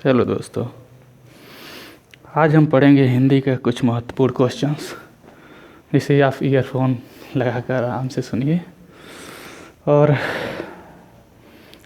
Hello दोस्तों, आज हम पढ़ेंगे हिंदी के कुछ महत्वपूर्ण क्वेश्चंस, जिसे आप ईयरफोन लगाकर आराम से सुनिए। और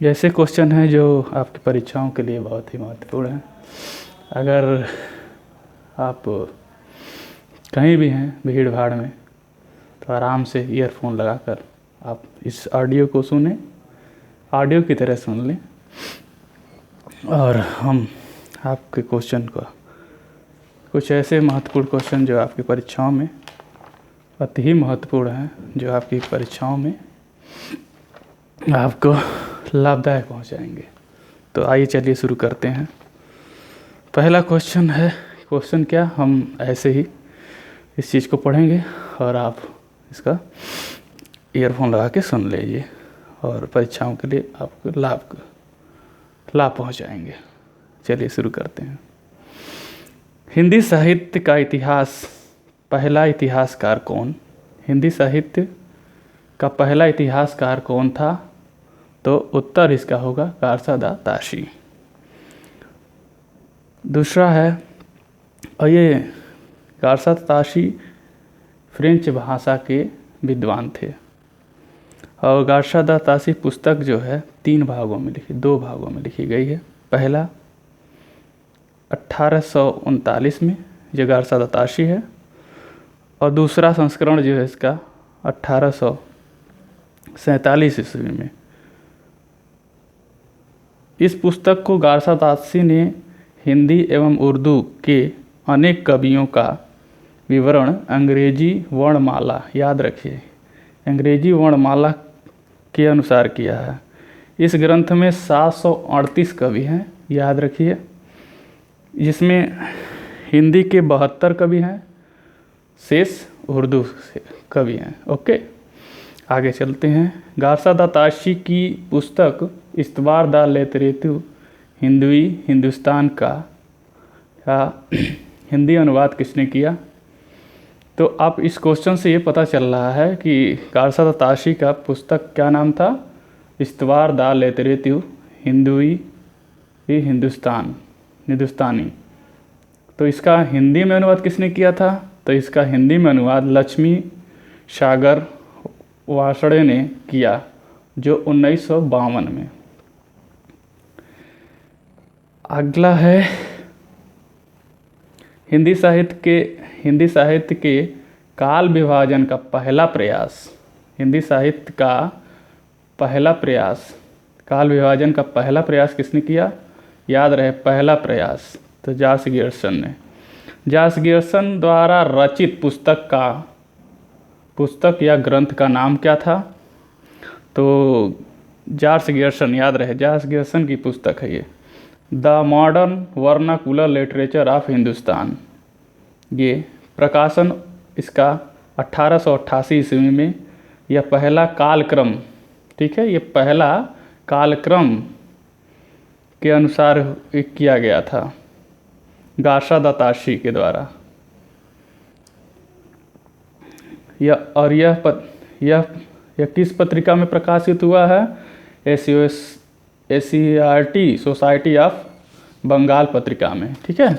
जैसे क्वेश्चन हैं जो आपकी परीक्षाओं के लिए बहुत ही महत्वपूर्ण हैं। अगर आप कहीं भी हैं भीड़ भाड़ में, तो आराम से ईयरफोन लगाकर आप इस ऑडियो को सुनें, ऑडियो की तरह सुन लें। और हम आपके क्वेश्चन को, कुछ ऐसे महत्वपूर्ण क्वेश्चन जो आपकी परीक्षाओं में अति ही महत्वपूर्ण हैं, जो आपकी परीक्षाओं में आपको लाभदायक पहुंचाएंगे। तो आइए चलिए शुरू करते हैं। पहला क्वेश्चन है, क्वेश्चन क्या, हम ऐसे ही इस चीज़ को पढ़ेंगे और आप इसका ईयरफोन लगा के सुन लीजिए और परीक्षाओं के लिए आपको लाभ पहुंचाएंगे। चलिए शुरू करते हैं। हिंदी साहित्य का इतिहास, पहला इतिहासकार कौन? हिंदी साहित्य का पहला इतिहासकार कौन था? तो उत्तर इसका होगा कारसादा ताशी। दूसरा है, और ये कारसादा ताशी फ्रेंच भाषा के विद्वान थे। और कारसादा ताशी पुस्तक जो है दो भागों में लिखी गई है। पहला 1839 में जो कारसादा ताशी है, और दूसरा संस्करण जो है इसका 1847 ईस्वी में। इस पुस्तक को कारसादा ताशी ने हिंदी एवं उर्दू के अनेक कवियों का विवरण अंग्रेजी वर्णमाला, याद रखिए, अंग्रेजी वर्णमाला के अनुसार किया है। इस ग्रंथ में 738 कवि हैं, याद रखिए, जिसमें हिंदी के 72 कवि हैं, शेष उर्दू से कवि हैं। ओके, आगे चलते हैं। कारसादा ताशी की पुस्तक इस्तवार द लिटरेतु हिंदुस्तान का हिंदी अनुवाद किसने किया? तो आप इस क्वेश्चन से ये पता चल रहा है कि कारसादा ताशी का पुस्तक क्या नाम था? इस्तवार द लिटरेतु हिंदुस्तानी। तो इसका हिंदी में अनुवाद किसने किया था? तो इसका हिंदी में अनुवाद लक्ष्मी सागर वासड़े ने किया, जो 1952 में। अगला है, हिंदी साहित्य के काल विभाजन का पहला प्रयास। हिंदी साहित्य का पहला प्रयास, काल विभाजन का पहला प्रयास किसने किया? याद रहे, पहला प्रयास तो जॉर्ज गियर्सन ने। जॉर्ज गियर्सन द्वारा रचित पुस्तक या ग्रंथ का नाम क्या था? तो जॉर्ज गियर्सन, याद रहे, जॉर्ज गियर्सन की पुस्तक है ये, the modern vernacular literature of Hindustan. ये प्रकाशन इसका 1888 ईस्वी में। यह पहला कालक्रम, ठीक है, ये पहला कालक्रम के अनुसार किया गया था कारसादा ताशी के द्वारा। यह किस पत्रिका में प्रकाशित हुआ है? SCERT सोसाइटी ऑफ बंगाल पत्रिका में, ठीक है।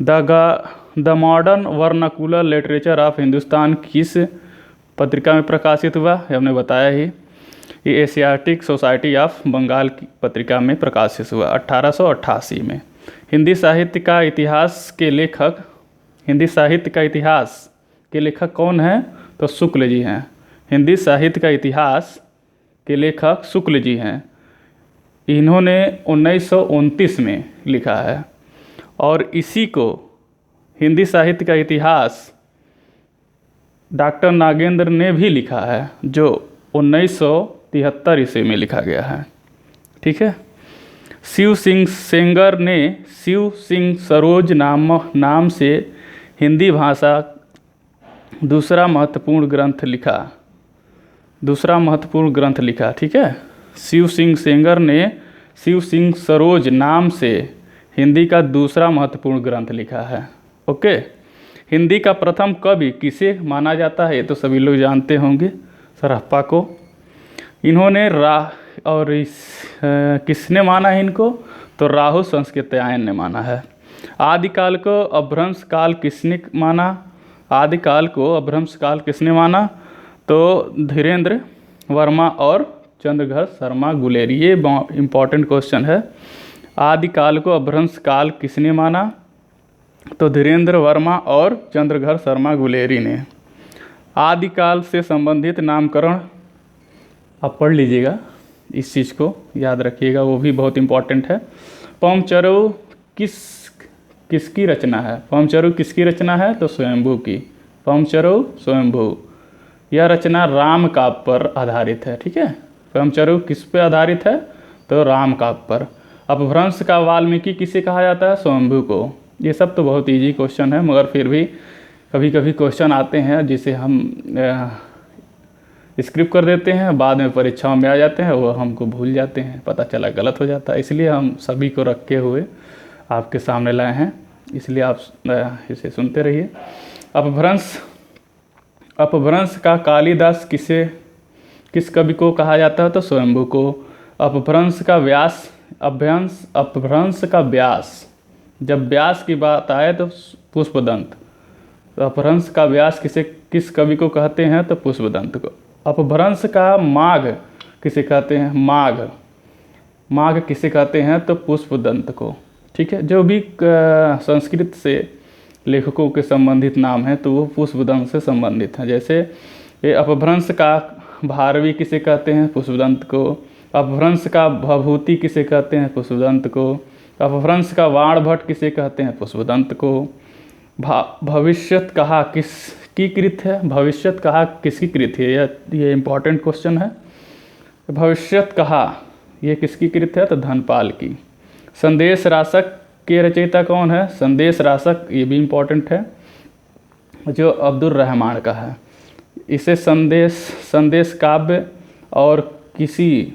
The modern vernacular literature of Hindustan किस पत्रिका में प्रकाशित हुआ? हमने बताया ही, ये एशियाटिक सोसाइटी ऑफ बंगाल की पत्रिका में प्रकाशित हुआ 1888 में। हिंदी साहित्य का इतिहास के लेखक कौन हैं? तो शुक्ल जी हैं। हिंदी साहित्य का इतिहास के लेखक शुक्ल जी हैं। इन्होंने 1929 में लिखा है। और इसी को हिंदी साहित्य का इतिहास डॉक्टर नागेंद्र ने भी लिखा है, जो 1973 ईस्वी में लिखा गया है, ठीक है। शिव सिंह सेंगर ने शिव सिंह सरोज नाम से हिंदी भाषा दूसरा महत्वपूर्ण ग्रंथ लिखा, ठीक है। शिव सिंह सेंगर ने शिव सिंह सरोज नाम से हिंदी का दूसरा महत्वपूर्ण ग्रंथ लिखा है। ओके, हिंदी का प्रथम कवि किसे माना जाता है? ये तो सभी लोग जानते होंगे, सरहप्पा को। इन्होंने और किसने माना है इनको? तो राहु संस्कृत्यायन ने माना है। आदिकाल को अपभ्रंश काल किसने माना? आदिकाल को अपभ्रंश काल किसने माना? तो धीरेन्द्र वर्मा और चंद्रघर शर्मा गुलेरी। ये इम्पॉर्टेंट क्वेश्चन है। आदिकाल को अपभ्रंश काल किसने माना? तो धीरेन्द्र वर्मा और चंद्रघर शर्मा गुलेरी ने। आदिकाल से संबंधित नामकरण आप पढ़ लीजिएगा, इस चीज़ को याद रखिएगा, वो भी बहुत इम्पॉर्टेंट है। पवमचरऊ किसकी रचना है? पवमचरऊ किसकी रचना है? तो स्वयंभू की। पवमचरऊ स्वयंभू। यह रचना राम काव्य पर आधारित है। ठीक है, पवमचरऊ किस पे आधारित है? तो राम काव्य पर। अपभ्रंश का वाल्मीकि किसे कहा जाता है? स्वयंभू को। ये सब तो बहुत इजी क्वेश्चन है, मगर फिर भी कभी कभी क्वेश्चन आते हैं जिसे हम स्क्रिप्ट कर देते हैं, बाद में परीक्षाओं में आ जाते हैं, वो हमको भूल जाते हैं, पता चला गलत हो जाता है। इसलिए हम सभी को रखे हुए आपके सामने लाए हैं, इसलिए आप इसे सुनते रहिए। अपभ्रंश का कालिदास किस कवि को कहा जाता है? तो स्वयंभू को। अपभ्रंश का व्यास, जब व्यास की बात आए तो पुष्पदंत। तो अपभ्रंश का व्यास किस कवि को कहते हैं? तो पुष्पदंत को। अपभ्रंश का माघ किसे कहते हैं? माघ किसे कहते हैं? तो पुष्पदंत को। ठीक है, जो भी संस्कृत से लेखकों के संबंधित नाम है तो वो पुष्पदंत से संबंधित हैं। जैसे ये अपभ्रंश का भारवी किसे कहते हैं? पुष्पदंत को। अपभ्रंश का भभूति किसे कहते हैं? पुष्पदंत को। अपभ्रंश का वाणभट्ट किसे कहते हैं? पुष्पदंत को। भविष्यत कहा किसकी कृत है? भविष्यत कहा किसकी कृत है? ये इम्पॉर्टेंट क्वेश्चन है। भविष्यत कहा ये किसकी कृत है? तो धनपाल की। संदेश रासक के रचयिता कौन है? संदेश रासक, ये भी इम्पॉर्टेंट है, जो अब्दुल रहमान का है। इसे संदेश काव्य और किसी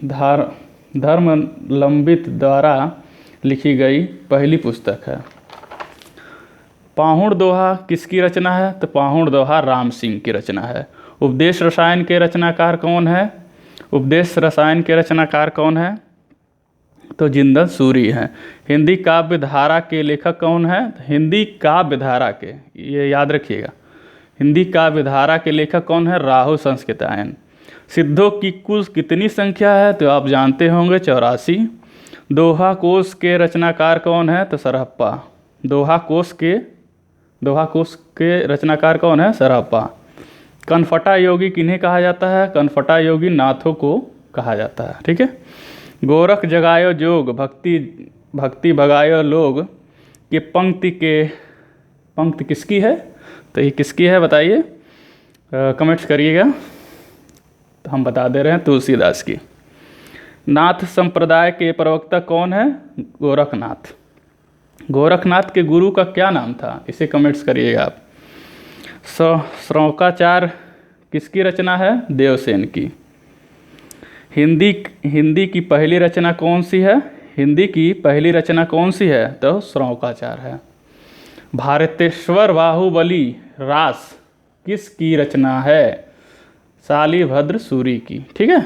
धर्मलंबित द्वारा लिखी गई पहली पुस्तक है। पाहुड़ दोहा किसकी रचना है? तो पाहुड़ दोहा राम सिंह की रचना है। उपदेश रसायन के रचनाकार कौन है? उपदेश रसायन के रचनाकार कौन है? तो जिंदल सूरी हैं। हिंदी काव्य धारा के लेखक कौन है? हिंदी काव्य धारा के, ये याद रखिएगा, हिंदी काव्य धारा के लेखक कौन है? राहु संस्कृत्यायन। सिद्धों की कुल कितनी संख्या है? तो आप जानते होंगे 84। दोहा कोश के रचनाकार कौन है? तो सरहप्पा। दोहा कोश के रचनाकार कौन है? सरहप्पा। कनफटा योगी किन्हें कहा जाता है? कनफटा योगी नाथों को कहा जाता है। ठीक है। गोरख जगायो जोग भक्ति भगायो लोग के पंक्ति किसकी है? तो ये किसकी है बताइए, कमेंट्स करिएगा, तो हम बता दे रहे हैं तुलसीदास की। नाथ संप्रदाय के प्रवक्ता कौन है? गोरखनाथ। गोरखनाथ के गुरु का क्या नाम था? इसे कमेंट्स करिएगा आप। श्रौकाचार किसकी रचना है? देवसेन की। हिंदी की पहली रचना कौन सी है? हिंदी की पहली रचना कौन सी है? तो श्रौकाचार है। भारतेश्वर बाहुबली रास किसकी रचना है? शालिभद्र सूरी की। ठीक है।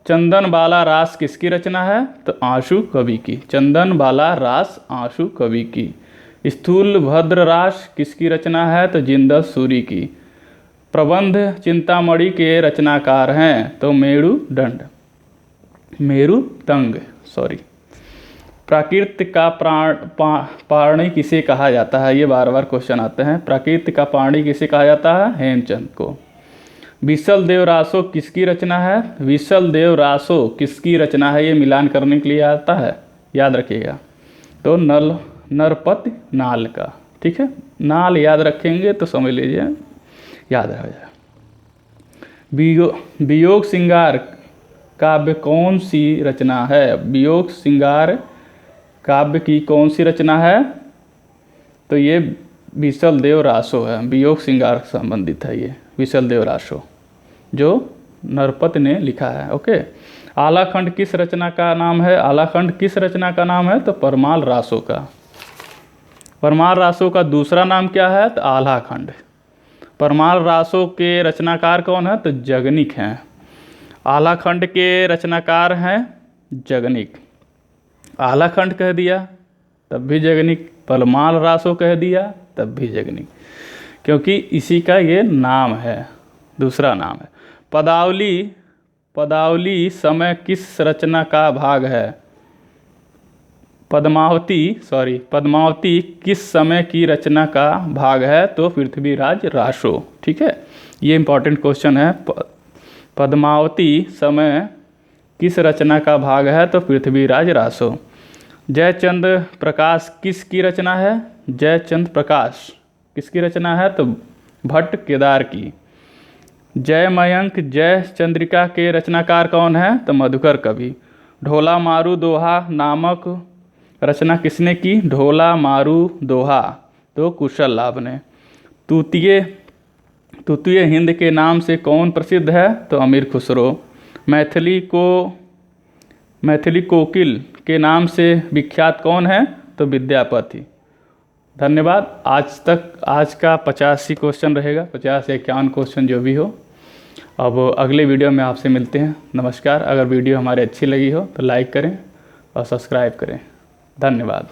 चंदन बाला रास किसकी रचना है? तो आशु कवि की। चंदन बाला रास आशु कवि की। स्थूल भद्र रास किसकी रचना है? तो जिंदल सूरी की। प्रबंध चिंतामणि के रचनाकार हैं तो मेरुतंग। प्राकृत का पाणी किसे कहा जाता है? ये बार बार क्वेश्चन आते हैं। प्राकृत का पाणी किसे कहा जाता है? हेमचंद को। विसल देव रासो किसकी रचना है? विसल देव रासो किसकी रचना है? ये मिलान करने के लिए आता है, याद रखिएगा। तो नरपति नाल का। ठीक है, नाल याद रखेंगे तो समझ लीजिए याद रह जाए। वियोग श्रृंगार काव्य कौन सी रचना है? वियोग श्रृंगार काव्य की कौन सी रचना है? तो ये विसल देव रासो है। वियोग श्रृंगार संबंधित है ये विसल देव रासो, जो नरपत ने लिखा है। ओके। आलाखंड किस रचना का नाम है? आलाखंड किस रचना का नाम है? तो परमाल रासो का। परमाल रासो का दूसरा नाम क्या है? तो आलाखंड। परमाल रासो के रचनाकार कौन है? तो जगनिक हैं। आलाखंड के रचनाकार हैं जगनिक। आलाखंड कह दिया तब भी जगनिक, परमाल रासो कह दिया तब भी जगनिक, क्योंकि इसी का ये नाम है, दूसरा नाम है। पदावली, पदावली समय किस रचना का भाग है? पद्मावती किस समय की रचना का भाग है? तो पृथ्वीराज रासो। ठीक है, ये इंपॉर्टेंट क्वेश्चन है। पद्मावती समय किस रचना का भाग है? तो पृथ्वीराज रासो। जयचंद प्रकाश किसकी रचना है? जयचंद प्रकाश किसकी रचना है? तो भट्ट केदार की। जय मयंक जय चंद्रिका के रचनाकार कौन है? तो मधुकर कवि। ढोला मारू दोहा नामक रचना किसने की? ढोला मारू दोहा तो कुशल लाभ ने। तूतीय हिंद के नाम से कौन प्रसिद्ध है? तो अमीर खुसरो। मैथिली कोकिल के नाम से विख्यात कौन है? तो विद्यापति। धन्यवाद। आज का 85 क्वेश्चन रहेगा, 50 या 51 क्वेश्चन जो भी हो। अब अगले वीडियो में आपसे मिलते हैं। नमस्कार। अगर वीडियो हमारी अच्छी लगी हो तो लाइक करें और सब्सक्राइब करें। धन्यवाद।